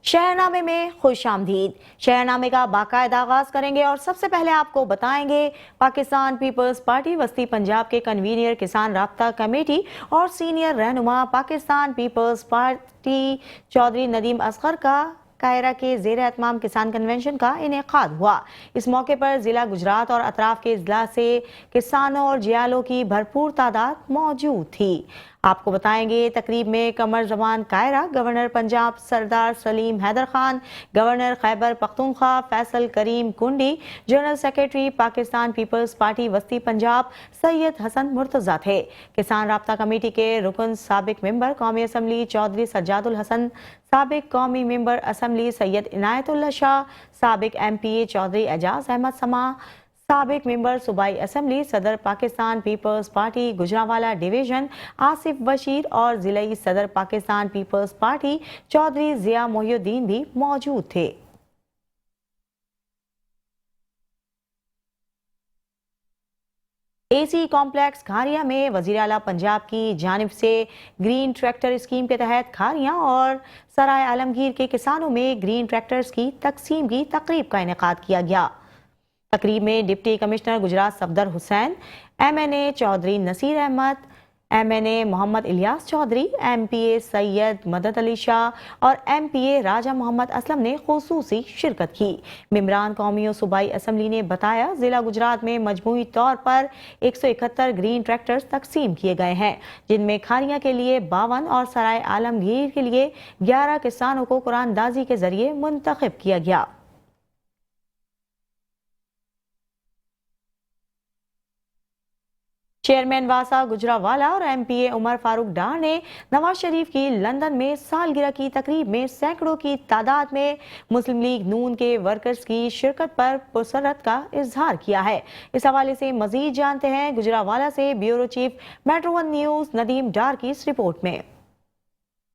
शहरनामे में खुश आमदीद। शहरनामे का बाकायदा आगाज करेंगे और सबसे पहले आपको बताएंगे पाकिस्तान पीपल्स पार्टी वस्ती पंजाब के कन्वीनर किसान राब्ता कमेटी और सीनियर रहनुमा पाकिस्तान पीपल्स पार्टी चौधरी नदीम असगर का कायरा के ज़ेर एहतमाम किसान कन्वेंशन का इनेकाद हुआ। इस मौके पर ज़िला गुजरात और अतराफ के अजला से किसानों और जियालों की भरपूर तादाद मौजूद थी। आपको बताएंगे तकरीब में Qamar Zaman Kaira governor Punjab Sardar Saleem Haider Khan, governor Khyber Pakhtunkhwa Faisal Karim Kundi, general secretary Pakistan Peoples Party वस्ती पंजाब सैयद हसन मुर्तज़ा थे। किसान राब्ता कमेटी के रुकन साबिक मेंबर कौमी असम्बली चौधरी सज्जादुल हसन, साबिक कौमी मेंबर असम्बली सैयद इनायतुल्लाह शाह, साबिक MPA चौधरी एजाज अहमद समा, साबिक मेंबर सूबाई असम्बली सदर Pakistan Peoples Party Gujranwala division Asif Bashir और जिलाई सदर पाकिस्तान पीपल्स पार्टी चौधरी जिया मोहिउद्दीन भी मौजूद थे। AC कॉम्प्लेक्स खारिया में वज़ीर आला पंजाब की जानिब से ग्रीन ट्रैक्टर स्कीम के तहत खारिया और सराय आलमगीर के किसानों में ग्रीन ट्रैक्टर्स की तकसीम की तकरीब का इनेकाद किया गया। तकरीब में deputy commissioner Gujrat Safdar Hussain, MNA Chaudhry Naseer Ahmad, MNA Mohammad Ilyas Chaudhry, MPA Syed Madad Ali Shah और MPA राजा मोहम्मद असलम ने खुसूसी शिरकत की। मेंबरान कौमी और सूबाई असम्बली ने बताया जिला गुजरात में मजमूई तौर पर 171 ग्रीन ट्रैक्टर्स तकसीम किए गए हैं, जिनमें खारिया के लिए 52 और सराय आलमगीर के लिए 11 किसानों को कुरानदाजी के जरिए मुंतखब किया गया। चेयरमैन वासा गुजरांवाला और MPA उमर फारूक डार ने नवाज शरीफ की लंदन में सालगिरह की तकरीब में सैकड़ों की तादाद में मुस्लिम लीग नून के वर्कर्स की शिरकत पर पुरसरत का इजहार किया है। इस हवाले से मजीद जानते हैं गुजरांवाला से bureau chief metro 1 news Nadeem Dar की इस रिपोर्ट में।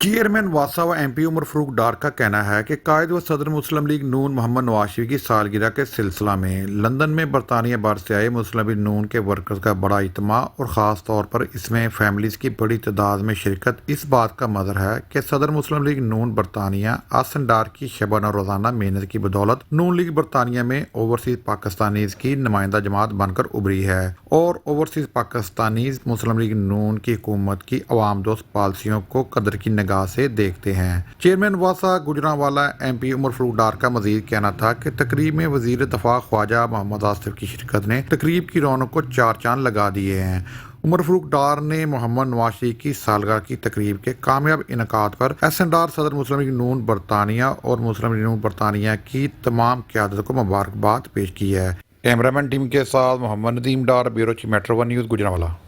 चेयरमैन वासा व MP उमर फारूक डार का कहना है कि कायद व सदर मुस्लिम लीग नून मोहम्मद नवाज शरीफ की सालगिरह के सिलसिला में लंदन में बरतानिया बार से आए मुस्लिम लीग नून के वर्कर्स का बड़ा इज्तिमा और ख़ास तौर पर इसमें फैमिलीज़ की बड़ी तादाद में शिरकत इस बात का मदर है कि सदर मुस्लिम लीग नून बरतानिया आसन डार की शबाना रोज़ाना मेहनत की बदौलत नून लीग बरतानिया में ओवरसीज़ पाकिस्तानीज़ की नुमाइंदा जमात बनकर उभरी है और ओवरसीज़ पाकिस्तानीज़ मुस्लिम लीग नून की हुकूमत की अवाम दोस्त पॉलिसियों को कदर की निगाह से देखते हैं। चेयरमैन वासा गुजरांवाला MP उमर फारूक डार का मजीद कहना था कि तकरीब में वजीर दफा ख्वाजा मोहम्मद आसिफ की शिरकत ने तकरीब की रौनक को चार चांद लगा दिए हैं। उमर फारूक डार ने मोहम्मद नवाज शरीफ की सालगिरह की तकरीब के कामयाब इनकाद पर SNDR सदर मुस्लिम लीग नून बरतानिया और मुस्लिम लीग नून बरतानिया की तमाम क़यादत को मुबारकबाद पेश की है। कैमरामैन टीम के साथ Mohammad Nadeem Dar, bureau chief metro 1 news Gujranwala.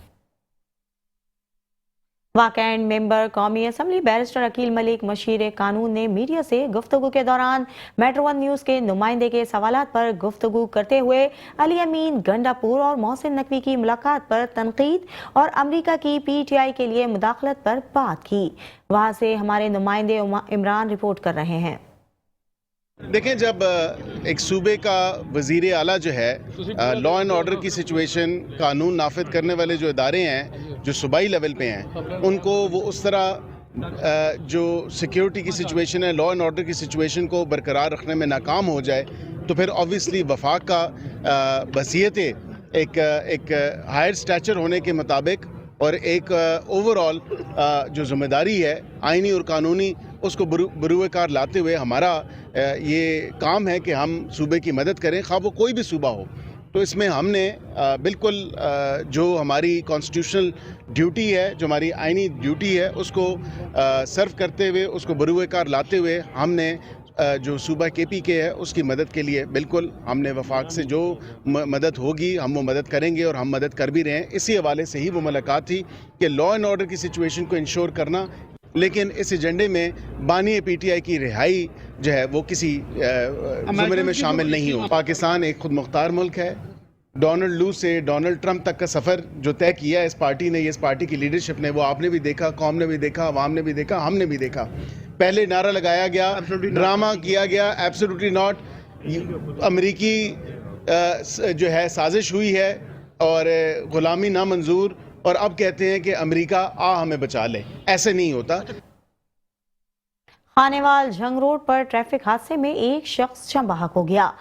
वाकई मेंबर कौमी असम्बली बैरिस्टर अकील मलिक मशीर कानून ने मीडिया से गुफ्तगू के दौरान मेट्रो 1 न्यूज़ के नुमाइंदे के सवालात पर गुफ्तगू करते हुए अली अमीन गंडापुर और मोहसिन नकवी की मुलाकात पर तनकीद और अमरीका की PTI के लिए मुदाखलत पर बात की। वहाँ से हमारे नुमाइंदे इमरान रिपोर्ट कर रहे हैं। देखें, जब एक सूबे का वज़ीर आला जो है लॉ एंड ऑर्डर की सिचुएशन, कानून नाफिज करने वाले जो इदारे हैं जो सूबाई लेवल पे हैं, उनको वो उस तरह जो सिक्योरिटी की सिचुएशन है, लॉ एंड ऑर्डर की सिचुएशन को बरकरार रखने में नाकाम हो जाए, तो फिर ऑब्वियसली वफाक का बसीयतें एक हायर स्टैचर होने के मुताबिक और एक ओवरऑल जो ज़िम्मेदारी है आइनी और कानूनी, उसको बरूए कार लाते हुए हमारा ये काम है कि हम सूबे की मदद करें, खा वो कोई भी सूबा हो। तो इसमें हमने बिल्कुल जो हमारी कॉन्स्टिट्यूशनल ड्यूटी है, जो हमारी आइनी ड्यूटी है, उसको सर्व करते हुए, उसको बरूए कार लाते हुए हमने जो सूबा KPK है उसकी मदद के लिए बिल्कुल हमने वफाक से जो मदद होगी हम वो मदद करेंगे और हम मदद कर भी रहे हैं। इसी हवाले से ही वो मुलाकात थी कि लॉ एंड ऑर्डर की सिचुएशन को इंश्योर करना, लेकिन इस एजेंडे में बानी PTI की रिहाई जो है वो किसी ज़ुमरे में शामिल नहीं हो। पाकिस्तान एक खुद मुख्तार मुल्क है। डोनाल्ड लू से डोनाल्ड ट्रंप तक का सफ़र जो तय किया है इस पार्टी ने, इस पार्टी की लीडरशिप ने, वो आपने भी देखा, कौम ने भी देखा, अवाम ने भी देखा, हमने भी देखा। पहले नारा लगाया गया, ड्रामा किया गया, एब्सोल्युटली नॉट, अमेरिकी जो है साजिश हुई है और ग़ुलामी ना मंजूर, और अब कहते हैं कि अमेरिका हमें बचा ले। ऐसे नहीं होता। खानेवाल झंग रोड पर ट्रैफिक हादसे में एक शख्स जम बहक हो गया।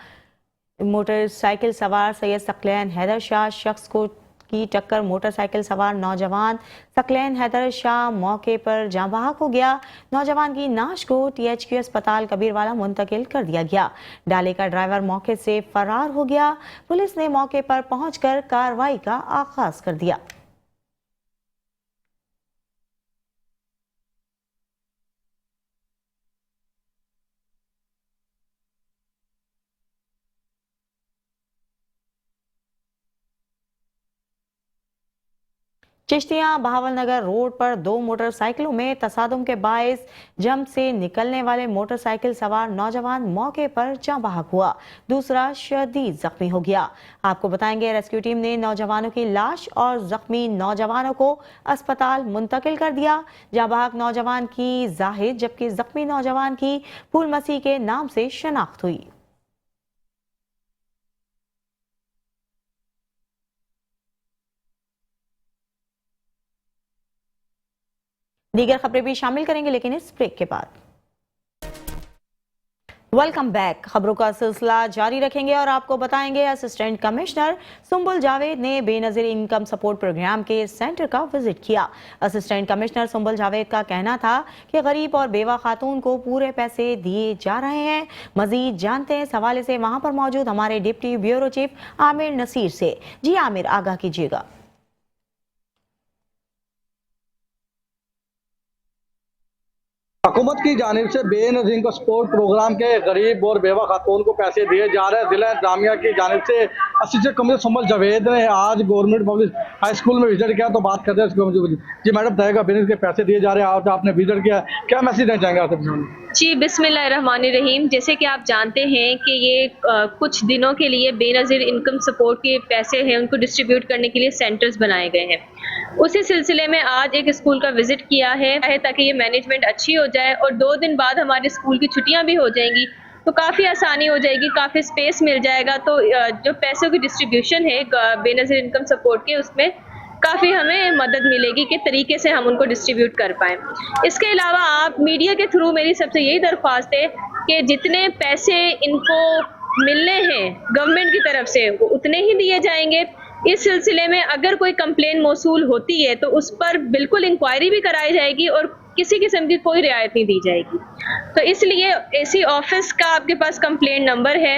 मोटरसाइकिल सवार सैयद सकलैन हैदर शाह शख्स को की टक्कर मोटरसाइकिल सवार नौजवान सकलैन हैदर शाह मौके पर जाँ बहक हो गया। नौजवान की नाश को THQ अस्पताल कबीरवाला मुंतकिल कर दिया गया। डाले का ड्राइवर मौके से फरार हो गया। पुलिस ने मौके पर पहुंचकर कार्रवाई का आगाज कर दिया। चिश्तियां बहावलनगर रोड पर दो मोटरसाइकिलों में तसादुम के बायस जंप से निकलने वाले मोटरसाइकिल सवार नौजवान मौके पर जाँ बहक हुआ, दूसरा शदीद जख्मी हो गया। आपको बताएंगे रेस्क्यू टीम ने नौजवानों की लाश और जख्मी नौजवानों को अस्पताल मुंतकिल कर दिया। जाँ बहक नौजवान की जाहिद जबकि जख्मी नौजवान की फूल मसीह के नाम से शनाख्त हुई। दीगर खबरें भी शामिल करेंगे लेकिन इस ब्रेक के बाद। Welcome back. खबरों का सिलसिला जारी रखेंगे और आपको बताएंगे असिस्टेंट कमिश्नर सुंबुल जावेद ने बेनजीर इनकम सपोर्ट प्रोग्राम के सेंटर का विजिट किया। असिस्टेंट कमिश्नर सुंबुल जावेद का कहना था कि गरीब और बेवा खातून को पूरे पैसे दिए जा रहे हैं। मजीद जानते हैं इस हवाले से वहां पर मौजूद हमारे deputy bureau chief Aamir Naseer से। जी आमिर, आगाह कीजिएगा। हुकूमत की जानिब से बेनज़ीर इनकम सपोर्ट प्रोग्राम के गरीब और बेवा खातून को पैसे दिए जा रहे हैं। जिला इंतजामिया की जानिब से असिस्टेंट कमिश्नर सुंबुल जावेद ने आज गवर्नमेंट पब्लिक हाई स्कूल में विजिट किया, तो बात करते हैं जी मैडम, बताएगा बेनज़ीर के पैसे दिए जा रहे हैं, आज आपने विजिट किया, क्या मैसेज देना चाहेंगे आप? जी बिस्मिल्लाहिर्रहमानिर्रहीम। जैसे कि आप जानते हैं कि ये कुछ दिनों के लिए बेनज़ीर इनकम सपोर्ट के पैसे हैं उनको डिस्ट्रीब्यूट करने के लिए सेंटर्स बनाए गए हैं। उसी सिलसिले में आज एक स्कूल का विजिट किया है ताकि ये मैनेजमेंट अच्छी हो जाए और 2 दिन बाद हमारे स्कूल की छुट्टियां भी हो जाएंगी तो काफ़ी आसानी हो जाएगी, काफ़ी स्पेस मिल जाएगा। तो जो पैसों की डिस्ट्रीब्यूशन है बेनज़ीर इनकम सपोर्ट के, उसमें काफ़ी हमें मदद मिलेगी कि तरीके से हम उनको डिस्ट्रीब्यूट कर पाएँ। इसके अलावा आप मीडिया के थ्रू मेरी सबसे यही दरख्वास्त है कि जितने पैसे इनको मिलने हैं गवर्नमेंट की तरफ से वो उतने ही दिए जाएंगे। इस सिलसिले में अगर कोई कंप्लेन मौसूल होती है तो उस पर बिल्कुल इंक्वायरी भी कराई जाएगी और किसी किस्म की कोई रियायत नहीं दी जाएगी। तो इसलिए AC ऑफिस का आपके पास कंप्लेंट नंबर है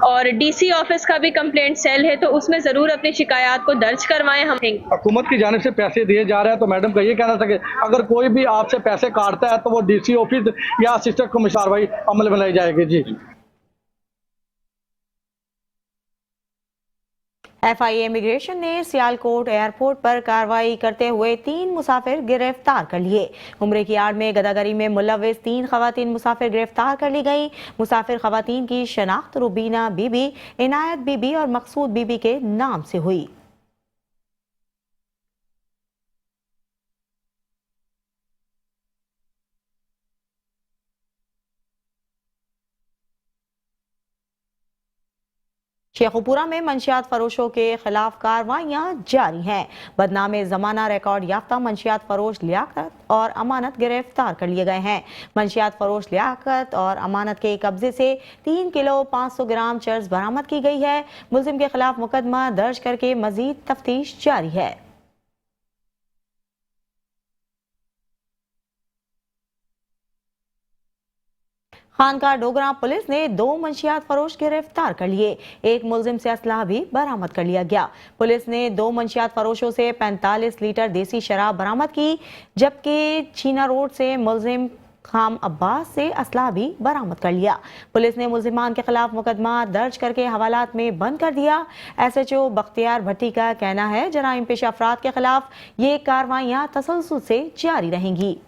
और DC ऑफिस का भी कंप्लेंट सेल है, तो उसमें ज़रूर अपनी शिकायत को दर्ज करवाएं। हम हुकूमत की जानिब से पैसे दिए जा रहे हैं, तो मैडम का ये कहना था कि अगर कोई भी आपसे पैसे काटता है तो वो DC ऑफिस या असिस्टेंट कमिश्नर कार्रवाई अमल में लाई जाएगी। जी FIA इमिग्रेशन ने सियालकोट एयरपोर्ट पर कार्रवाई करते हुए 3 मुसाफिर गिरफ्तार कर लिए। उम्रे की आड़ में गदागरी में मुलव्विस 3 खवातीन मुसाफिर गिरफ्तार कर ली गई। मुसाफिर खवातीन की शनाख्त रुबीना बीबी, इनायत बीबी और मकसूद बीबी के नाम से हुई। शेखुपुरा में मंशियात फरोशों के खिलाफ कार्रवाइयां जारी हैं। बदनामे जमाना रिकॉर्ड याफ्ता मंशियात फरोश लियाकत और अमानत गिरफ्तार कर लिए गए हैं। मंशियात फरोश लियाकत और अमानत के कब्जे से 3 किलो 500 ग्राम चर्स बरामद की गई है। मुलजिम के खिलाफ मुकदमा दर्ज करके मजीद तफ्तीश जारी है। खानका डोगरा पुलिस ने 2 मंशियात फरोश गिरफ्तार कर लिए। एक मुलजिम से असलाह भी बरामद कर लिया गया। पुलिस ने 2 मंशियात फरोशों से 45 लीटर देसी शराब बरामद की, जबकि छीना रोड से मुलजिम खाम अब्बास से असलाह भी बरामद कर लिया। पुलिस ने मुलजिमान के खिलाफ मुकदमा दर्ज करके हवालात में बंद कर दिया। SHO बख्तियार भट्टी का कहना है जराइम पेशा अफराद के खिलाफ ये कार्रवाइयां तसलसल से जारी रहेंगी।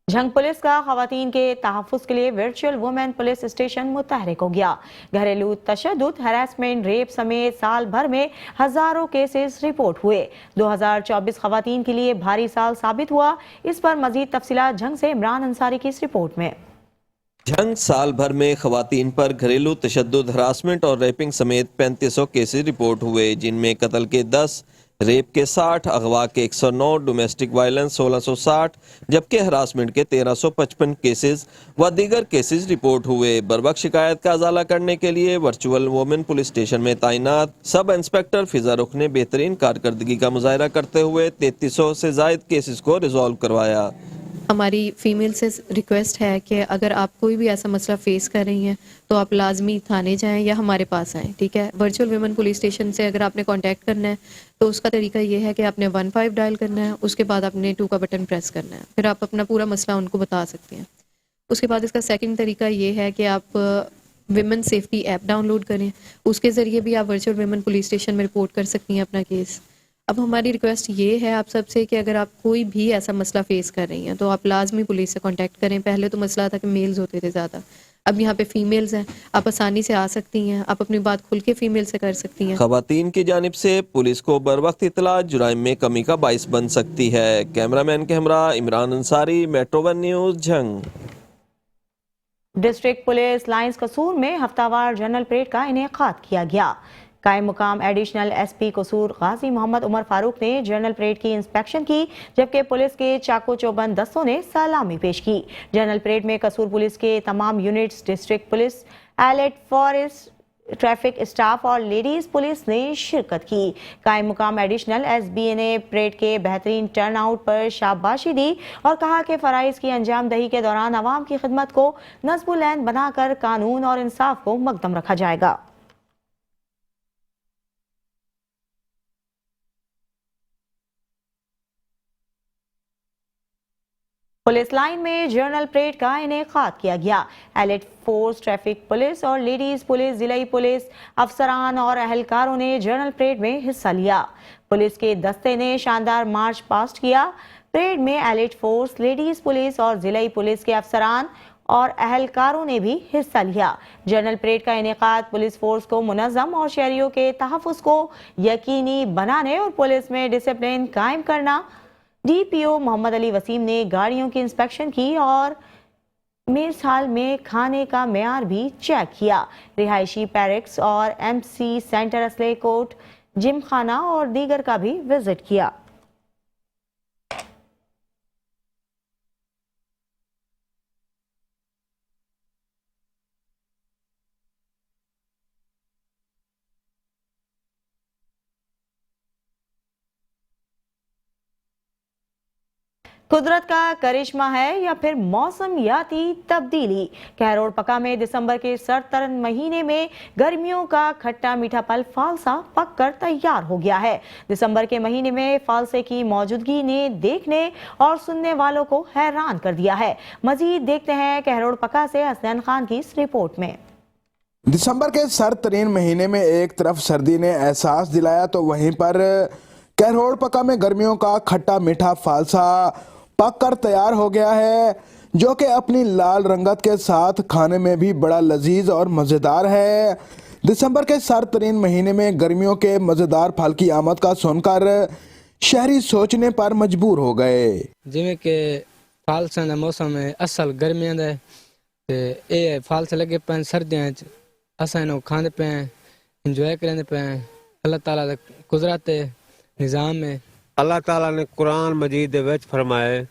झंग पुलिस का खवातीन के तहफ़्फ़ुज़ के लिए वर्चुअल वुमेन पुलिस स्टेशन मुतहरिक हो गया। घरेलू तशद्दुद, हैरेसमेंट, रेप समेत साल भर में हज़ारों केसेस रिपोर्ट हुए। 2024 खवातीन के लिए भारी साल साबित हुआ। इस पर मजीद तफसीलात झंग से इमरान अंसारी की इस रिपोर्ट में। جنگ سال بھر میں خواتین پر گھریلو تشدد، ہراسمنٹ اور ریپنگ سمیت 3500 کیسز رپورٹ ہوئے، جن میں قتل کے 10، ریپ کے 60، اغوا کے 109، ڈومیسٹک وائلنس 1660، جبکہ ہراسمنٹ کے 1355 کیسز و دیگر کیسز رپورٹ ہوئے۔ بروقت شکایت کا ازالہ کرنے کے لیے ورچوئل وومن پولیس اسٹیشن میں تعینات سب انسپکٹر فضا رخ نے بہترین کارکردگی کا مظاہرہ کرتے ہوئے 3300 سے زائد کیسز کو ریزالو کروایا۔ ہماری فیمیل سے ریکویسٹ ہے کہ اگر آپ کوئی بھی ایسا مسئلہ فیس کر رہی ہیں تو آپ لازمی تھانے جائیں یا ہمارے پاس آئیں، ٹھیک ہے۔ ورچوئل ویمن پولیس اسٹیشن سے اگر آپ نے کانٹیکٹ کرنا ہے تو اس کا طریقہ یہ ہے کہ آپ نے 15 ڈائل کرنا ہے، اس کے بعد آپ نے 2 کا بٹن پریس کرنا ہے، پھر آپ اپنا پورا مسئلہ ان کو بتا سکتے ہیں۔ اس کے بعد اس کا سیکنڈ طریقہ یہ ہے کہ آپ women safety app download کریں، اس کے ذریعے بھی آپ ورچوئل ویمن پولیس اسٹیشن میں رپورٹ کر سکتی ہیں اپنا کیس۔ اب ہماری ریکویسٹ یہ ہے آپ سب سے کہ اگر آپ کوئی بھی ایسا مسئلہ فیس کر رہی ہیں تو آپ لازمی پولیس سے کانٹیکٹ کریں۔ پہلے تو مسئلہ تھا کہ میلز ہوتے تھے زیادہ، اب یہاں پہ فیمیلز ہیں، آپ آسانی سے آ سکتی ہیں، آپ اپنی بات کھل کے فیمیل سے کر سکتی ہیں۔ خواتین کی جانب سے پولیس کو بروقت اطلاع جرائم میں کمی کا باعث بن سکتی ہے۔ کیمرہ مین کے ہمراہ Imran Ansari, metro one news, جنگ۔ ڈسٹرکٹ پولیس لائنز قصور میں ہفتہ وار جنرل پریڈ کا انعقاد کیا گیا۔ قائم مقام ایڈیشنل ایس پی قصور غازی محمد عمر فاروق نے جنرل پریڈ کی انسپیکشن کی، جبکہ پولیس کے چاقو چوبند دستوں نے سلامی پیش کی۔ جنرل پریڈ میں قصور پولیس کے تمام units, district police, elite force, traffic staff اور لیڈیز پولیس نے شرکت کی۔ قائم مقام ایڈیشنل ایس بی نے پریڈ کے بہترین ٹرن آؤٹ پر شاباشی دی اور کہا کہ فرائض کی انجام دہی کے دوران عوام کی خدمت کو نصب العین بنا کر قانون اور انصاف کو مقدم رکھا جائے گا۔ پولیس لائن میں جنرل پریڈ کا انعقاد کیا گیا۔ ایلیٹ فورس، ٹریفک پولیس اور لیڈیز پولیس، ضلعی پولیس افسران اور اہلکاروں نے جنرل پریڈ میں حصہ لیا۔ پولیس کے دستے نے شاندار مارچ پاسٹ کیا۔ پریڈ میں ایلیٹ فورس، لیڈیز پولیس اور ضلعی پولیس کے افسران اور اہلکاروں نے بھی حصہ لیا۔ جنرل پریڈ کا انعقاد پولیس فورس کو منظم اور شہریوں کے تحفظ کو یقینی بنانے اور پولیس میں ڈسپلن قائم کرنا۔ ڈی پی او محمد علی وسیم نے گاڑیوں کی انسپیکشن کی اور میز ہال میں کھانے کا معیار بھی چیک کیا۔ رہائشی پیرکس اور ایم سی سینٹر، اسلحہ کوٹ، جم خانہ اور دیگر کا بھی وزٹ کیا۔ قدرت کا کرشمہ ہے یا پھر موسمیاتی تبدیلی؟ کہروڑ پکا میں دسمبر کے سرد ترین مہینے میں گرمیوں کا کھٹا میٹھا پل فالسا پک کر تیار ہو گیا ہے۔ دسمبر کے مہینے میں فالسے کی موجودگی نے دیکھنے اور سننے والوں کو حیران کر دیا ہے۔ مزید دیکھتے ہیں کہروڑ پکا سے حسنین خان کی اس رپورٹ میں۔ دسمبر کے سرد ترین مہینے میں ایک طرف سردی نے احساس دلایا تو وہیں پر کہروڑ پکا میں گرمیوں کا کھٹا میٹھا فالسا پک کر تیار ہو گیا ہے، جو کہ اپنی لال رنگت کے ساتھ کھانے میں بھی بڑا لذیذ اور مزیدار ہے۔ دسمبر کے سرد ترین مہینے میں گرمیوں کے مزیدار پھل کی آمد کا سن کر شہری سوچنے پر مجبور ہو گئے۔ جویں کہ فالساں دا موسم ہے، اصل گرمیاں دا تے اے فالسے لگے پے سردیاں وچ اساں انہاں کھاندے پے انجوائے کرندے پے۔ اللہ تعالیٰ دا قدرت نظام ہے۔ اللہ تعالیٰ نے قرآن مجید دے وچ فرمائے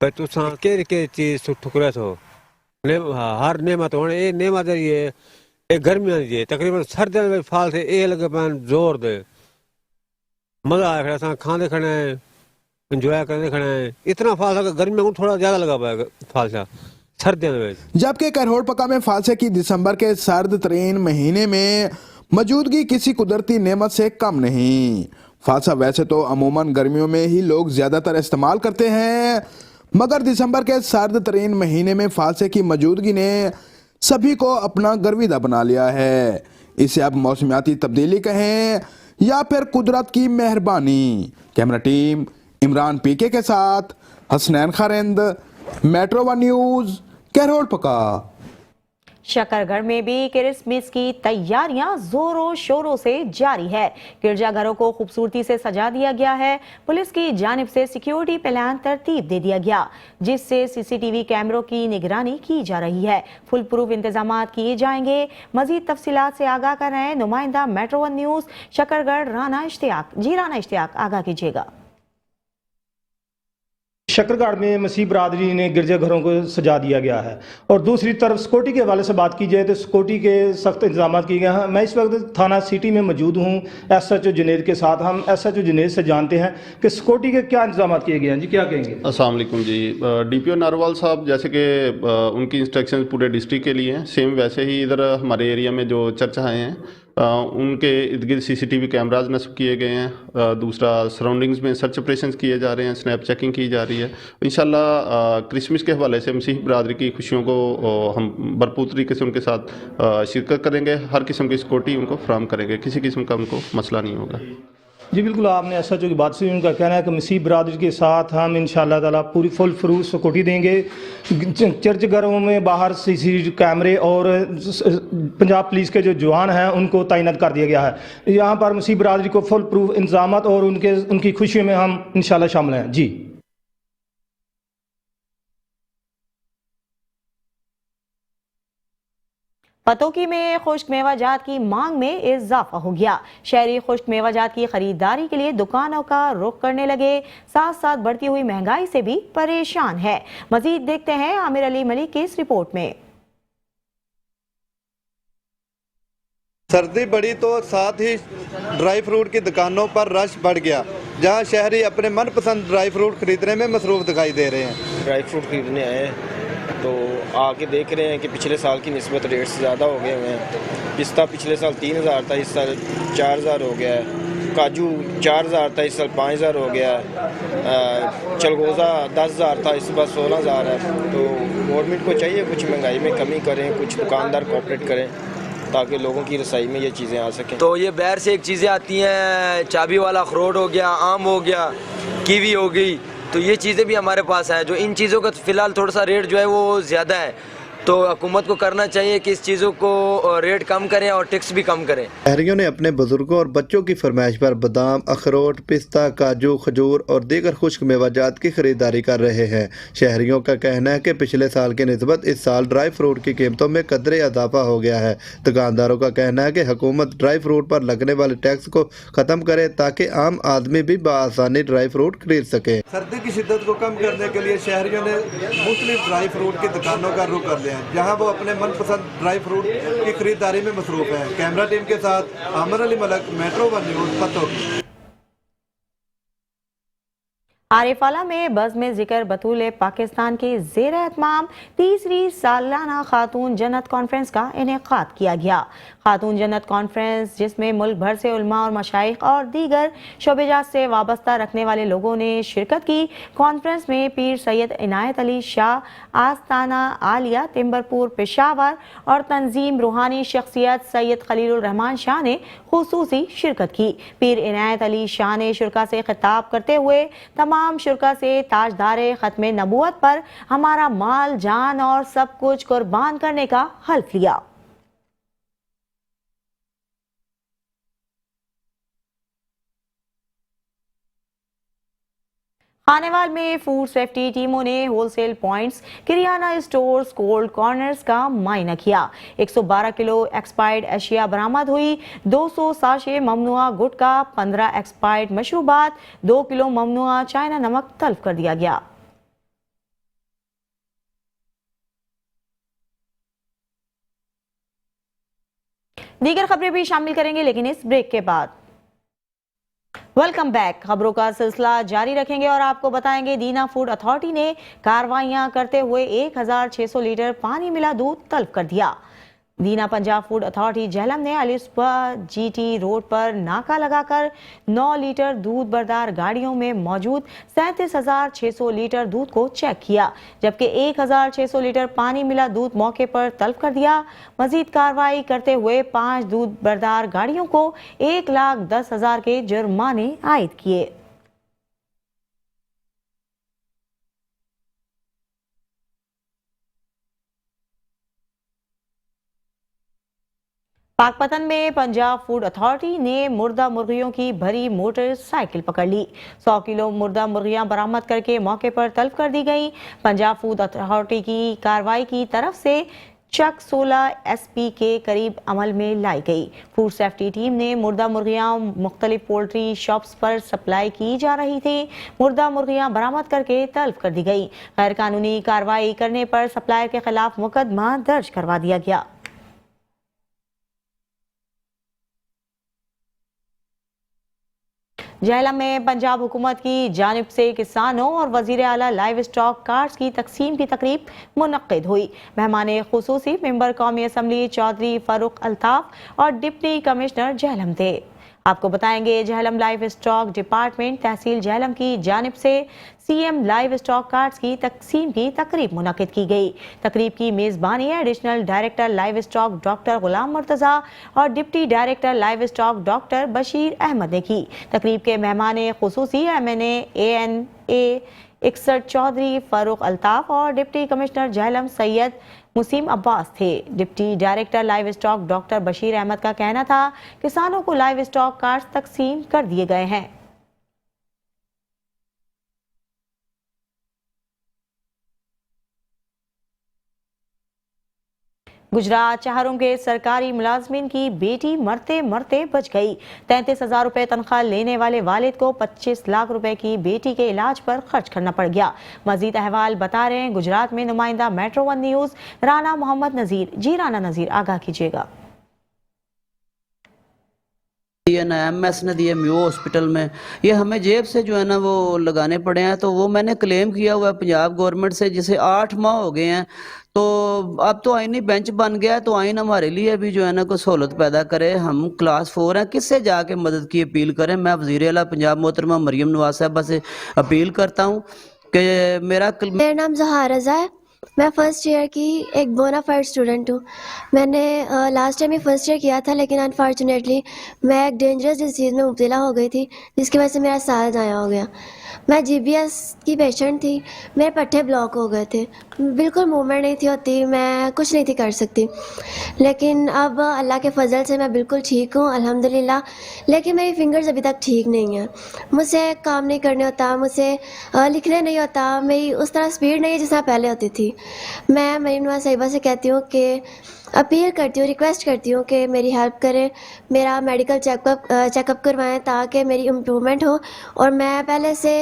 کہ تساں کیڑی کیڑی چیز ٹھکرے تھو، ہر نعمت ہونے اے نعمت ہے، اے گرمیاں دی ہے، تقریباً سردیاں دے فال سے اے لگے پین زور دے مزہ آیا کھڑا، اساں کھاندے کھڑے ہیں، انجوائے کرنے کھڑے ہیں۔ اتنا فال ہے کہ گرمیاں کو تھوڑا زیادہ لگا پایا فالسا سردیاں دے وچ۔ جبکہ کہروڑ پکا میں فالسے کی دسمبر کے سرد ترین مہینے میں موجودگی کسی قدرتی نعمت سے کم نہیں۔ فالسا ویسے تو عموماً گرمیوں میں ہی لوگ زیادہ تر استعمال کرتے ہیں، مگر دسمبر کے سرد ترین مہینے میں فالسے کی موجودگی نے سبھی کو اپنا گرویدہ بنا لیا ہے۔ اسے اب موسمیاتی تبدیلی کہیں یا پھر قدرت کی مہربانی۔ کیمرہ ٹیم عمران پی کے ساتھ Hasnain Kharand, metro one news, Kahror Pakka. Shakargarh में भी क्रिसमस की तैयारियां जोरों शोरों से जारी है। गिरजाघरों को खूबसूरती से सजा दिया गया है। पुलिस की जानिब से सिक्योरिटी प्लान तरतीब दे दिया गया, जिससे सीसीटीवी कैमरों की निगरानी की जा रही है। फुल प्रूफ इंतजाम किए जाएंगे। मजीद तफसीलात से आगाह कर रहे हैं नुमाइंदा metro one news Shakargarh Rana Ishtiaq. जी राना इश्तियाक, आगाह कीजिएगा। शकरगढ़ में मसीह बरादरी ने गिरजाघरों को सजा दिया गया है और दूसरी तरफ सिक्योरिटी के हवाले से बात की जाए तो सिक्योरिटी के सख्त इंतजाम किए गए हैं। मैं इस वक्त थाना सिटी में मौजूद हूँ एसएचओ जुनेद के साथ। हम एसएचओ जुनेद से जानते हैं कि सिक्योरिटी के क्या इंतजाम किए गए हैं। जी क्या कहेंगे? अस्सलाम वालेकुम जी। डीपीओ नारवाल साहब जैसे कि उनकी इंस्ट्रक्शंस पूरे डिस्ट्रिक्ट के लिए हैं, सेम वैसे ही इधर हमारे एरिया में जो चर्चाएँ हैं उनके इर्द गिर्द सीसीटीवी कैमराज नस्ब किए गए हैं। दूसरा सराउंडिंग्स में सर्च ऑपरेशंस किए जा रहे हैं, स्नैप चेकिंग की जा रही है। इंशाल्लाह क्रिसमस के हवाले से मसीह बरादरी की खुशियों को हम भरपूर तरीके से उनके साथ शिरकत करेंगे। हर किस्म की सिक्योरिटी उनको फराहम करेंगे, किसी किस्म का उनको मसला नहीं होगा। जी बिल्कुल, आपने एसएचओ की बात सुनी। उनका कहना है कि मसीह बरादरी के साथ हम इंशाअल्लाह ताला पूरी फुल फ्रूट सिक्योरिटी देंगे। चर्च घरों में बाहर सीसीटीवी कैमरे और पंजाब पुलिस के जो जवान हैं उनको तैनात कर दिया गया है। यहाँ पर मसीह बरादरी को फुल प्रूफ इंतजाम और उनकी खुशियों में हम इंशाअल्लाह शामिल हैं। जी पतोकी में खुश्क मेवाजात की मांग में इजाफा हो गया। शहरी खुश्क मेवाजात की खरीदारी के लिए दुकानों का रुख करने लगे, साथ साथ बढ़ती हुई महंगाई से भी परेशान है। मजीद देखते हैं आमिर अली मलिक की इस रिपोर्ट में। सर्दी बढ़ी तो साथ ही ड्राई फ्रूट की दुकानों पर रश बढ़ गया, जहां शहरी अपने मनपसंद ड्राई फ्रूट खरीदने में मसरूफ दिखाई दे रहे हैं। ड्राई फ्रूट खरीदने आए तो आके देख रहे हैं कि पिछले साल की निस्बत रेट्स ज़्यादा हो गए हुए हैं। पिस्ता पिछले साल 3000 था, इस साल 4000 हो गया है। काजू 4000 था, इस साल 5000 हो गया है। चलगोज़ा 10000 था, इस बार 16000 है। तो गवर्नमेंट को चाहिए कुछ महंगाई में कमी करें, कुछ दुकानदार कोऑपरेट करें ताकि लोगों की रसाई में ये चीज़ें आ सकें। तो ये बाहर से एक चीज़ें आती हैं, चाबी वाला अखरोट हो गया, आम हो गया, कीवी हो गई, तो ये चीज़ें भी हमारे पास हैं। जो इन चीज़ों का फ़िलहाल थोड़ा सा रेट जो है वो ज़्यादा है, तो हुकूमत को करना चाहिए कि इस चीज़ों को रेट कम करें और टैक्स भी कम करें। शहरियों ने अपने बुजुर्गों और बच्चों की फरमाइश पर बादाम, अखरोट, पिस्ता, काजू, खजूर और दीगर खुश्क मेवाजात की खरीदारी कर रहे हैं। शहरियों का कहना है कि पिछले साल की निस्बत इस साल ड्राई फ्रूट की कीमतों में कदरे इजाफा हो गया है। दुकानदारों का कहना है कि हुकूमत ड्राई फ्रूट पर लगने वाले टैक्स को ख़त्म करे ताकि आम आदमी भी बआसानी ड्राई फ्रूट खरीद सके। सर्दी की शिद्दत को कम करने के लिए शहरियों ने मुख्तलिफ ड्राई फ्रूट की दुकानों का रुख कर लिया, जहां वो अपने मनपसंद ड्राई फ्रूट की खरीदारी में मसरूफ है। कैमरा टीम के साथ Aamir Ali Malik, metro one news, Pattoki. Arifwala में बज़्म ज़िक्र बतूल पाकिस्तान के ज़ेर एहतमाम तीसरी सालाना खातून जन्नत कॉन्फ्रेंस का इनेकाद किया गया। खातून जन्नत कॉन्फ्रेंस, जिसमें मुल्क भर से उलमा और मशाइख और दीगर शोबेजात से वाबस्ता रखने वाले लोगों ने शिरकत की। कॉन्फ्रेंस में पीर सैयद इनायत अली शाह, आस्ताना आलिया तिम्बरपुर पेशावर और तंजीम रूहानी शख्सियत सैयद खलीलुर रहमान शाह ने खुसूसी शिरकत की। पीर इनायत अली शाह ने शुरका से खिताब करते हुए तमाम शुरका से ताजदारे खत्मे नबूवत पर हमारा माल, जान और सब कुछ कुर्बान करने का हल्फ लिया। खानेवाल में फूड सेफ्टी टीमों ने wholesale points, kirana stores, cold corners का मुआयना किया। 112 किलो एक्सपायर्ड अशिया बरामद हुई। 200 साशे ममनुआ गुटखा, 15 एक्सपायर्ड मशरूबात, 2 किलो ममनुआ चाइना नमक तल्फ कर दिया गया। दीगर खबरें भी शामिल करेंगे, लेकिन इस ब्रेक के बाद। Welcome back. खबरों का सिलसिला जारी रखेंगे और आपको बताएंगे दीना फूड अथॉरिटी ने कार्रवाइयां करते हुए 1600 लीटर पानी मिला दूध तल्फ कर दिया। दीना पंजाब फूड अथॉरिटी जहलम ने अलिस्पा जीटी रोड पर नाका लगाकर 9 लीटर दूध बरदार गाड़ियों में मौजूद 37,600 लीटर दूध को चेक किया, जबकि 1,600 लीटर पानी मिला दूध मौके पर तल्फ कर दिया। मजीद कार्रवाई करते हुए 5 दूध बरदार गाड़ियों को 1,10,000 के जुर्माने आयद किए। पाकपतन में पंजाब फूड अथॉरिटी ने मुर्दा मुर्गियों की भरी मोटरसाइकिल पकड़ ली। 100 किलो मुर्दा मुर्गियां बरामद करके मौके पर तलब कर दी गई। पंजाब फूड अथॉरिटी की कार्रवाई की तरफ से चक 16 SP के करीब अमल में लाई गई। फूड सेफ्टी टीम ने मुर्दा मुर्गियां मुख्तलिफ पोल्ट्री शॉप्स पर सप्लाई की जा रही थी। मुर्दा मुर्गियां बरामद करके तलब कर दी गई। गैर कानूनी कार्रवाई करने पर सप्लायर के खिलाफ मुकदमा दर्ज करवा दिया गया। झेलम में पंजाब हुकूमत की जानिब से किसानों और वजीर आला लाइव स्टॉक कार्ड्स की तकसीम की तकरीब मुनक्किद हुई। मेहमान खुसूसी मेंबर कौमी असम्बली चौधरी फारूक अल्ताफ और डिप्टी कमिश्नर झेलम थे। आपको बताएंगे झेलम लाइव स्टॉक डिपार्टमेंट तहसील झेलम की जानिब से CM लाइव स्टॉक कार्ड्स की तकसीम की तकरीब मुनक्किद की गई। तकरीब की मेज़बानी additional director live stock doctor Ghulam Murtaza और deputy director live stock doctor Bashir Ahmad ने की। तकरीब के मेहमान खुसूसी MNA ANA 61 चौधरी फारूक अल्ताफ और डिप्टी कमिश्नर झेलम सैयद मुसीम अब्बास थे। Deputy director live stock doctor Bashir Ahmad का कहना था किसानों को लाइव स्टॉक कार्ड तकसीम कर दिए गए हैं। गुजरात चहारों के सरकारी मुलाजमिन की बेटी मरते मरते बच गई। 33,000 रुपए तनख्वाह लेने वाले वालिद को 25 लाख रुपए की बेटी के इलाज पर खर्च करना पड़ गया। मजीद अहवाल बता रहे हैं गुजरात में नुमाइंदा मेट्रो 1 न्यूज राना मोहम्मद नजीर। जी राना नजीर, आगाह कीजिएगा। MS ने दिए म्यू हॉस्पिटल में, ये हमें जेब से जो है ना वो लगाने पड़े हैं। तो वो मैंने क्लेम किया हुआ है पंजाब गवर्नमेंट से, जिसे 8 माह हो गए हैं। तो अब तो आईनी बेंच बन गया है, तो आइन हमारे लिए भी जो है ना कोई सहूलत पैदा करे। हम क्लास 4 हैं, किससे जाके मदद की अपील करें? मैं वज़ीर आला पंजाब मोहतरमा मरियम नवाज साहबा से अपील करता हूँ कि मेरा नाम ज़हार रज़ा है। मैं फ़र्स्ट ईयर की एक बोनाफाइड स्टूडेंट हूँ। मैंने लास्ट टाइम ही फ़र्स्ट ईयर किया था, लेकिन अनफॉर्चुनेटली मैं एक डेंजरस डिजीज़ में मुब्तला हो गई थी, जिसकी वजह से मेरा साल ज़ाया हो गया। मैं GBS की पेशेंट थी, मेरे पट्टे ब्लॉक हो गए थे, बिल्कुल मूवमेंट नहीं थी होती, मैं कुछ नहीं थी कर सकती। लेकिन अब अल्लाह के फ़ज़ल से मैं बिल्कुल ठीक हूँ अल्हम्दुलिल्लाह। लेकिन मेरी फिंगर्स अभी तक ठीक नहीं है, मुझसे काम नहीं करने होता, मुझसे लिखने नहीं होता, मेरी उस तरह स्पीड नहीं है जिस तरह पहले होती थी। मैं मरीम नवाज साहिबा से कहती हूँ कि अपील करती हूँ, रिक्वेस्ट करती हूँ कि मेरी हेल्प करें, मेरा मेडिकल चेकअप करवाएं ताकि मेरी इम्प्रूवमेंट हो और मैं पहले से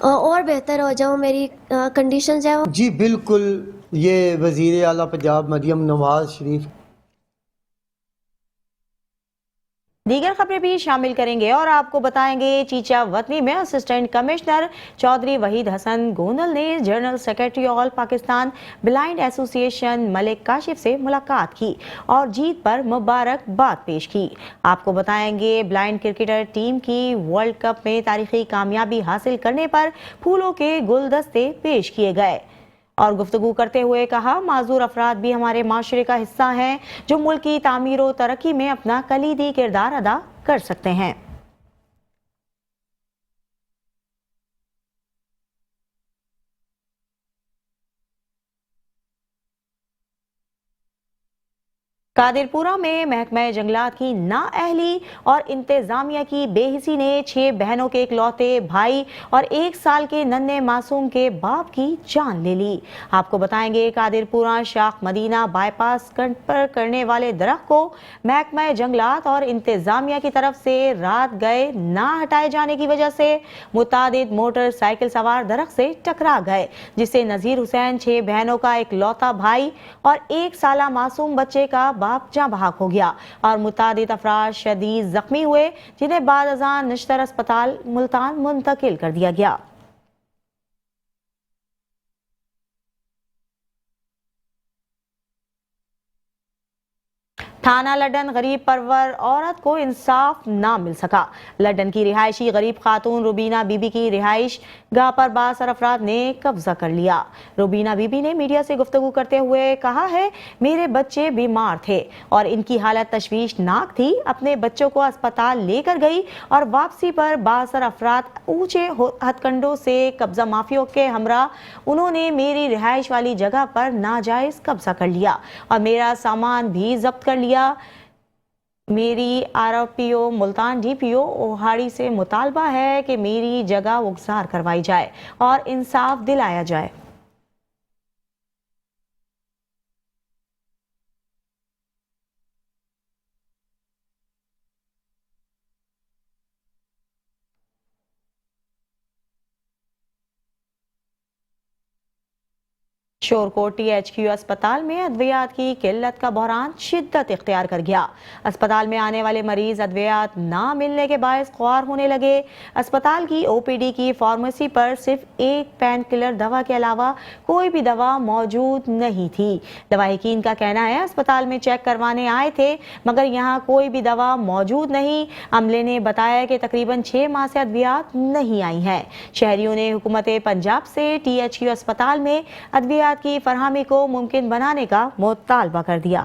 और बेहतर हो जाऊँ, मेरी कंडीशंस है। जी बिल्कुल, ये वज़ीर आला पंजाब मरियम नवाज शरीफ। दीगर खबरें भी शामिल करेंगे और आपको बताएंगे चीचा वतनी में असिस्टेंट कमिश्नर चौधरी वहीद हसन गोंदल ने general secretary all Pakistan blind association Malik Kashif से मुलाकात की और जीत पर मुबारकबाद पेश की। आपको बताएंगे ब्लाइंड क्रिकेटर टीम की वर्ल्ड कप में तारीखी कामयाबी हासिल करने पर फूलों के गुलदस्ते पेश किए गए और गुफ्तगू करते हुए कहा माजूर अफराद भी हमारे माशरे का हिस्सा हैं जो मुल्क की तामीर और तरक्की में अपना कलीदी किरदार अदा कर सकते हैं। कादिरपुरा में महकमा जंगलात की नाअहली और इंतजामिया की बेहिसी ने 6 बहनों के इकलौते भाई और 1 साल के नन्हे मासूम के बाप की जान ले ली। आपको बताएंगे कादिरपुरा शाख मदीना बाईपास पर करने वाले दरख्त को महकमा जंगलात और इंतजामिया की तरफ से रात गए ना हटाए जाने की वजह से मुतादिद मोटरसाइकिल सवार दरख्त से टकरा गए, जिससे नज़ीर हुसैन 6 बहनों का इकलौता भाई और 1 साला मासूम बच्चे का बाप जाँ बहक हो गया और मुतादिद अफराद शदीद जख्मी हुए, जिन्हें बाद अज़ान निश्तर अस्पताल मुल्तान मुंतकिल कर दिया गया। थाना लड्डन गरीब परवर औरत को इंसाफ ना मिल सका। लड्डन की रिहायशी गरीब खातून रुबीना बीबी की रिहाइश गाह पर बासर अफराद ने कब्जा कर लिया। रुबीना बीबी ने मीडिया से गुफ्तगू करते हुए कहा है, मेरे बच्चे बीमार थे और इनकी हालत तशवीशनाक थी। अपने बच्चों को अस्पताल लेकर गई और वापसी पर बासर अफराद ऊंचे हथकंडों से कब्जा माफियों के हमरा उन्होंने मेरी रिहाइश वाली जगह पर नाजायज कब्जा कर लिया और मेरा सामान भी जब्त कर लिया। मेरी आरपीओ मुल्तान डीपीओ ओहाड़ी से मुतालबा है कि मेरी जगह उगसार करवाई जाए और इंसाफ दिलाया जाए। शोरकोट THQ अस्पताल में अद्वियात की किल्लत का बहरान शिद्दत इख्तियार कर गया। अस्पताल में आने वाले मरीज अद्वियात ना मिलने के बायस ख्वार होने लगे। अस्पताल की OPD की फार्मेसी पर सिर्फ एक पेन किलर दवा के अलावा कोई भी दवा मौजूद नहीं थी। दवाहीकीन का कहना है अस्पताल में चेक करवाने आए थे मगर यहाँ कोई भी दवा मौजूद नहीं। अमले ने बताया कि तकरीबन 6 माह से अद्वियात नहीं आई हैं। शहरियों ने हुकूमत पंजाब से THQ अस्पताल में अद्वियात की फरहमी को मुमकिन बनाने का मुतालबा कर दिया।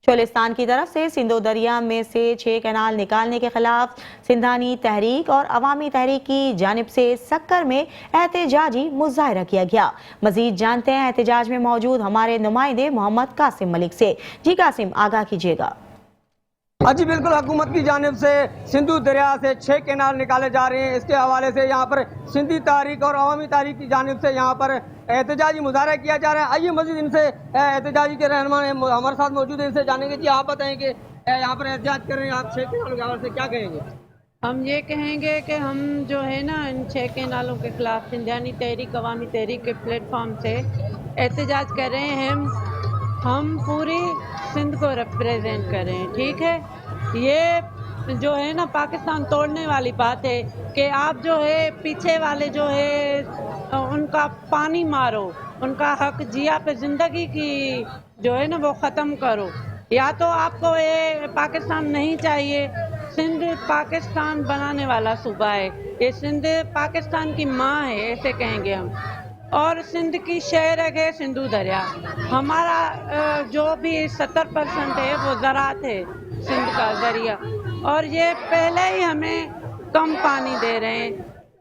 चोलिस्तान की तरफ से सिंधु दरिया में से 6 कैनाल निकालने के खिलाफ सिंधानी तहरीक और अवामी तहरीक की जानिब से सक्कर में एहतजाजी मुजाहरा किया गया। मजीद जानते हैं एहतजाज में मौजूद हमारे नुमाइंदे मोहम्मद कासिम मलिक से। जी कासिम, आगाह कीजिएगा। जी बिल्कुल, हुकूमत की जानिब से सिंधु दरिया से 6 कैनाल निकाले जा रहे हैं। इसके हवाले से यहाँ पर सिंधी तारीख और अवामी तारीख की जानिब से यहाँ पर एहतजाजी मुजाहरा किया जा रहा है। आइए मजीद इनसे एहतजाजी के रहनुमा हमारे साथ मौजूद है, इनसे जानेंगे। जी आप बताएं कि यहाँ पर एहतजाज कर रहे हैं आप 6 कैनालों के हवाले से, क्या कहेंगे? हम ये कहेंगे कि हम जो है ना इन 6 कैनालों के खिलाफ सिंधानी तहरीक अवामी तहरीक के प्लेटफॉर्म से एहतजाज कर रहे हैं। हम पूरी सिंध को रिप्रेजेंट कर रहे हैं, ठीक है। ये जो है ना पाकिस्तान तोड़ने वाली बात है कि आप जो है पीछे वाले जो है उनका पानी मारो, उनका हक जिया पे ज़िंदगी की जो है ना वो ख़त्म करो। या तो आपको ये पाकिस्तान नहीं चाहिए। सिंध पाकिस्तान बनाने वाला सूबा है, ये सिंध पाकिस्तान की माँ है, ऐसे कहेंगे हम। और सिंध की शहर है सिंधु दरिया। हमारा जो भी 70% है वो ज़राअत है सिंध का ज़रिया, और ये पहले ही हमें कम पानी दे रहे हैं।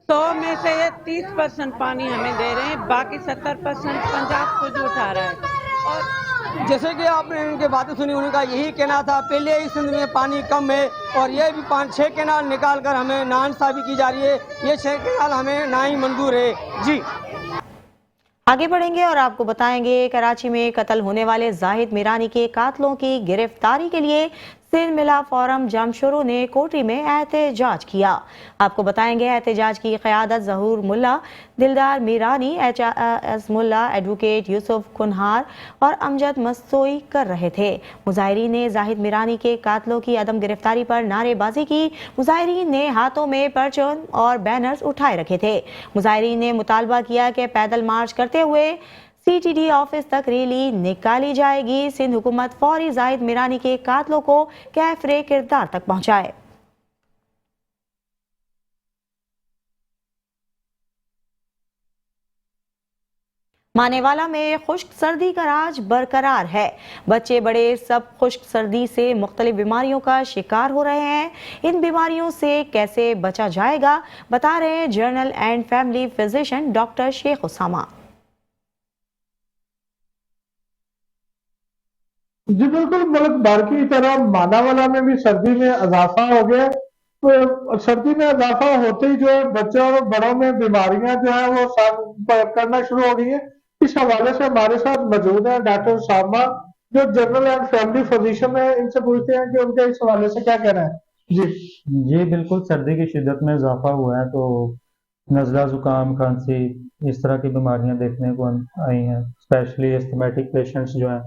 100 में से ये 30% पानी हमें दे रहे हैं, बाकी 70% पंजाब खुद उठा रहा है। और जैसे कि आपने इनके बातें सुनी, उनका यही कहना था पहले ही सिंध में पानी कम है और ये भी 5-6 कैनाल निकाल कर हमें नाइंसाफ़ी की जा रही है। ये 6 कैनाल हमें ना ही मंजूर है। जी आगे बढ़ेंगे और आपको बताएंगे कराची में कत्ल होने वाले जाहिद मीरानी के कातलों की गिरफ्तारी के लिए सिंध मिला फोरम जमशुरू ने कोटरी में एहतजाज किया। आपको बताएंगे एहतजाज की क़यादत ज़हूर मुल्ला, दिलदार मीरानी, HS मुल्ला, एडवोकेट यूसुफ कुनहार और अमजद मस्तोई कर रहे थे। मुजाहिरीन ने जाहिद मीरानी के कातलों की अदम गिरफ्तारी पर नारेबाजी की। मुजाहिरीन ने हाथों में परचम और बैनर्स उठाए रखे थे। मुजाहिरीन ने मुतालबा किया कि पैदल मार्च करते हुए CTD ऑफिस तक रैली निकाली जाएगी। सिंध हुकूमत फौरी जाहिद मीरानी के कातलों को कैफरे किरदार तक पहुंचाए। मानेवाला में खुश्क सर्दी का राज बरकरार है। बच्चे बड़े सब खुश्क सर्दी से मुख्तलिफ बीमारियों का शिकार हो रहे हैं। इन बीमारियों से कैसे बचा जाएगा बता रहे हैं general and family physician doctor Sheikh Usama. जी बिल्कुल, मुल्क भर की तरह मानावाला में भी सर्दी में इजाफा हो गया। तो सर्दी में इजाफा होते ही जो है बच्चों और बड़ों में बीमारियां जो है वो करना शुरू हो गई है। इस हवाले से हमारे साथ मौजूद है डॉक्टर उसामा, जो जनरल एंड फैमिली फिजिशियन है। इनसे पूछते हैं कि उनका इस हवाले से क्या कहना है। जी बिल्कुल, सर्दी की शिद्दत में इजाफा हुआ है तो नज़ला, जुकाम, खांसी, इस तरह की बीमारियां देखने को आई हैं। स्पेशली एस्थमेटिक पेशेंट्स जो हैं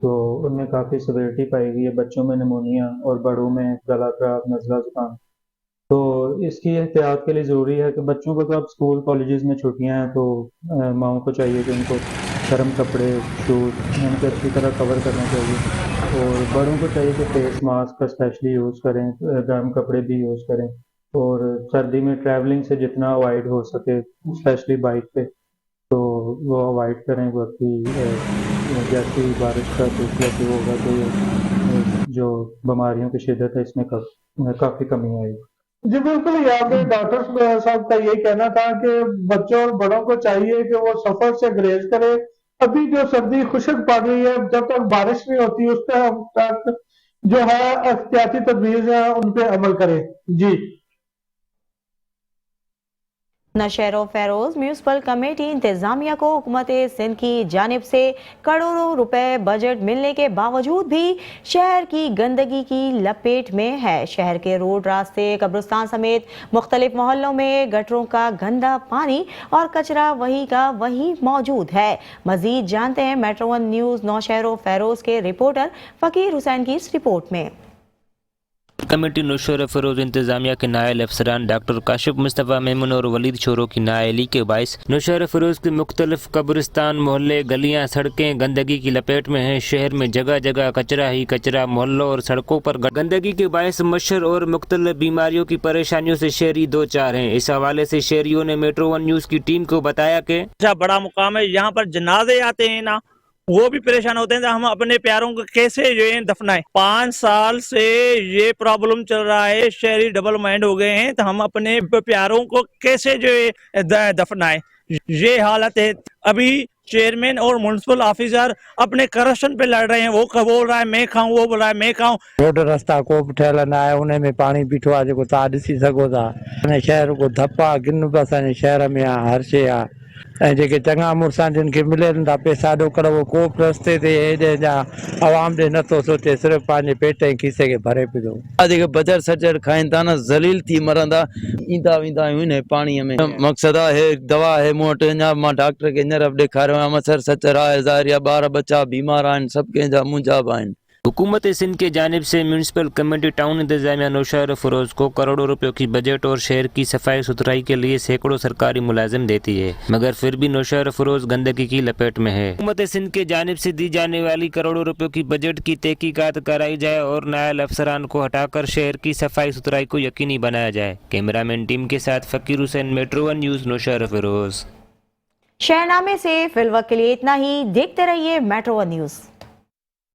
तो उनमें काफ़ी सिवियरिटी पाई गई है। बच्चों में निमोनिया और बड़ों में गला खराब, नज़ला, जुकाम। तो इसकी एहतियात के लिए ज़रूरी है कि बच्चों को तो अब स्कूल कॉलेजेस में छुट्टियां हैं तो माओं को चाहिए कि उनको गर्म कपड़े, शूज़ उनको अच्छी तरह कवर करना चाहिए। और बड़ों को चाहिए कि फेस मास्क का स्पेशली यूज़ करें, गर्म कपड़े भी यूज़ करें। और सर्दी में ट्रैवलिंग से जितना अवॉइड हो सके, स्पेशली बाइक पे, तो वो अवॉइड करें। बाकी जैसी बारिश का सिलसिला शुरू होगा तो जो बीमारियों की शिद्दत है इसमें काफ़ी कमी आएगी। जी बिल्कुल, यहाँ पे डॉक्टर साहब का यही कहना था कि बच्चों और बड़ों को चाहिए कि वो सफर से गुरेज करें अभी जो सर्दी खुश्क पड़ रही है, जब तक बारिश नहीं होती उस तक जो है एहतियाती तदबीर है उन पे अमल करें। जी। नौशहरों फेरोज म्यूनसिपल कमेटी इंतजामिया को हुकूमत सिंध की जानिब से करोड़ों रुपए बजट मिलने के बावजूद भी शहर की गंदगी की लपेट में है। शहर के रोड, रास्ते, कब्रिस्तान समेत मुख्तलिफ मोहल्लों में गटरों का गंदा पानी और कचरा वही का वही मौजूद है। मजीद जानते हैं metro one news Naushahro Feroz के रिपोर्टर फ़कीर हुसैन की इस रिपोर्ट में। कमेटी नौशहरों फेरोज इंतजामिया के नायल अफसरान डॉक्टर काशिफ मुस्तफ़ा मेमन और वलीद शोरो की नाअहली के बाइस नौशहरों फेरोज के मुख्तलिफ कब्रिस्तान, मोहल्ले, गलियाँ, सड़कें गंदगी की लपेट में हैं। शहर में जगह जगह कचरा ही कचरा, मोहल्लों और सड़कों पर गंदगी के बाइस मच्छर और मुख्तलिफ बीमारियों की परेशानियों से शहरी दो चार हैं। इस हवाले से शहरियों ने मेट्रो वन न्यूज़ की टीम को बताया कि बड़ा मुकाम है, यहाँ पर जनाजे आते हैं ना, वो भी परेशान होते हैं, हम अपने प्यारों को कैसे जो है दफनाएं। 5 साल से ये प्रॉब्लम चल रहा है, शहरी डबल माइंड हो गए हैं, तो हम अपने प्यारों को कैसे जो है दफनाएं, ये हालत है। अभी चेयरमैन और म्युनिसिपल ऑफिसर अपने करप्शन पे लड़ रहे हैं। वो बोल रहा है मैं खाऊं, वो बोल रहा है मैं खाऊं। रोड रास्ता को ठहियल न आहे, उन में पानी बीठो आहे जेको तव्हां ॾिसी सघो था। शहर को धपा किन बि असांजे शहर में आहे, हर शइ आहे। ऐं जेके चङा मुड़ुसा जिन खे मिलनि था पैसा ॾोकड़, वो को बि रस्ते ते हेॾे जा आवाम ॾे नथो सोचे, सिर्फ़ु पंहिंजे पेट ऐं खीसे खे भरे पियो। जेके बजर सजर खाइनि था न, ज़लील थी मरंदा। ईंदा वेंदा आहियूं हिन पाणीअ में। मक़सदु आहे दवा आहे मूं वटि, अञा मां डॉक्टर खे हींअर बि ॾेखारियो आहे। मच्छर सचर आहे, ज़ाहिर ॿार बच्चा बीमार आहिनि, सभु कंहिंजा मुंहिंजा बि आहिनि। हुकूमत सिंध की जानिब से म्यूनसिपल कमेटी टाउन इंतजामिया नौशहरों फेरोज को करोड़ों रुपयों की बजट और शहर की सफाई सुथराई के लिए सैकड़ों सरकारी मुलाजिम देती है, मगर फिर भी नौशहरों फेरोज गंदगी की लपेट में है। हुकूमत सिंध की जानिब से दी जाने वाली करोड़ों रुपयों की बजट की तहकीकात कराई जाए और नायल अफसरान को हटाकर शहर की सफाई सुथराई को यकीनी बनाया जाए। कैमरामैन टीम के साथ Faqir Hussain, metro one news Naushahro Feroze. शहरनामे से फिलवक्त के लिए इतना ही। देखते रहिए मेट्रो वन न्यूज़।